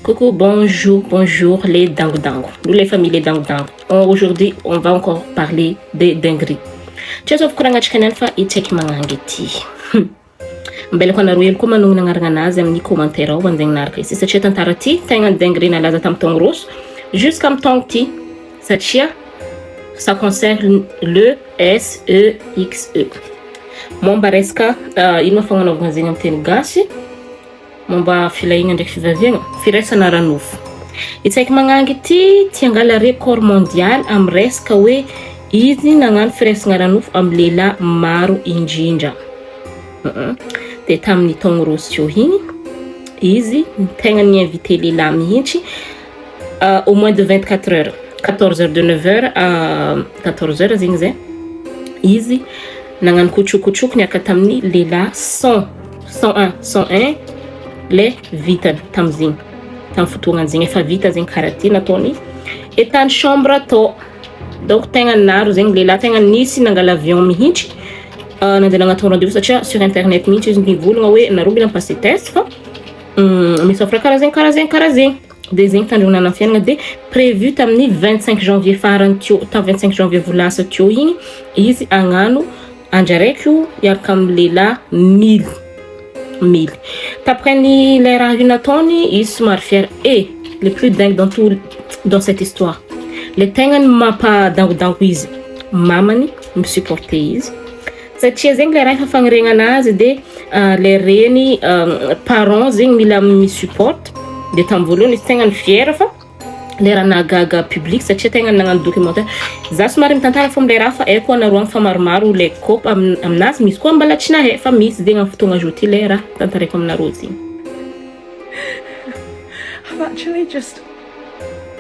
Coucou, bonjour les dango. Nous les familles les dango. Aujourd'hui, on va encore parler des dingueries. Tu as kuranga channel fa itek mangangeti. Mbele kwa naruel kuma nung nangaranga nazi amni commentaire au bandeng narka. Si sa chetan tarati, tenga dinguerie na laza tam tong ros. Jusqu'à tong ti, ça concerne le SEXE. Mon bareska, il m'a fait un organisme en gasi. Momba filaigna ndraiky fivavigna firaisana ranofo itsaiky magnangy ty tiangala record mondial am resaka hoe izy nagnano firaisana ranofo am lehilahy maro indrindra de tamin'ny taogno rosy teo igny izy tegna niinvité lehilahy mihitsy au moins de 24 heures 14 heures de 9 heures à 14 heures zegny zay izy nagnano kotrokotroko niaraka tamin'ny lehilahy 101 le vitany tamzigny tam fotoagnan'zigny efa vita zegny karaha ty nataony etany chambre atao donc tegna naro zegny lehilahy tegna nisy nangala avion mihitsy nandeha nagnatao rendez-vous satria sur internet mihitsy izy nivolagna hoe nareo mila passé test fa misy offre karaha zegny de zegny tandrona na fiainana de prévu tamin'ny 25 janvier farany teo tam 25 janvier volasa teo igny izy agnano andro araiky io iaraka amin'ny lehilahy 1000. D'après les rahinatoni, ils sont fiers et les plus dingues dans cette histoire. Les tengan m'a pas dans quiz. Mamani me supporter. Cette chose les rahi fangrenga naz de les reni parents zing mila me support. De tamvolon ils tengan fiers fa. Les ranagaga public cette chose tengan nangan documentaire. Zas marim tantara fom les rafa e ko na ruang famarmaru le kop am nas mis ko mbala china he fa mis de nga futonga joti le ra tantare kom na rosi. I've actually just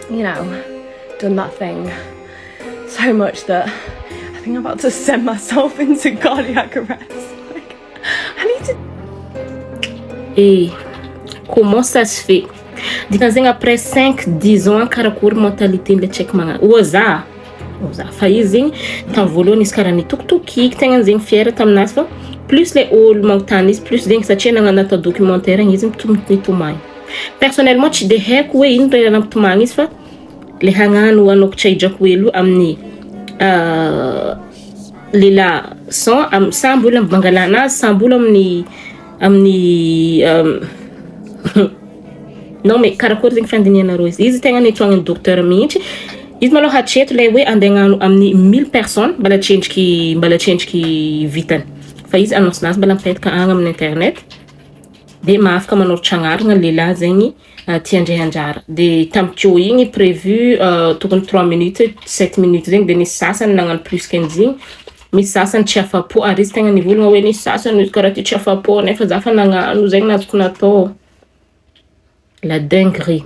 done that thing so much that I think I'm about to send myself into cardiac arrest. Like, I need to. Et comment ça se fait? Dikazeng après 5-10 ans karakory mentalité le check mana oza fa izy zegny tam voalohany izy karaha nitokotokiky tegna zegny fier taminazy fa plus le olo magnotany izy plus zegny satria nagnano atao documentaire igny izy mitomany personnellement tsy de haiko hoe ino raha nampitomagny izy fa le hagnano anoko tsy hidrako elo amin'ny lehilahy samby olo mivangala anazy samby olo amin'ny non mais karakory zegny fandinianareo izy tegna nitoagny docteur mihitsy izy malo hatreto le hoe andegnano amin'ny 1000 personnes mbala tsendriky vitany fa izy annonce-nazy mbala mipetaka agny amin'ny internet de mahafaka manoratra agnarana lehilahy zegny tiandre anjara de tamteo igny prévu tokony 3 minutes 7 minutes zegny de nisy sasany nagnano plus qu'an'zigny misy sasany tsy afapo ary izy tegna nivolagna hoe nisy sasany izy karaha ty tsy afapo nefa za fa nagnano zegny nazoko natao la dinguerie.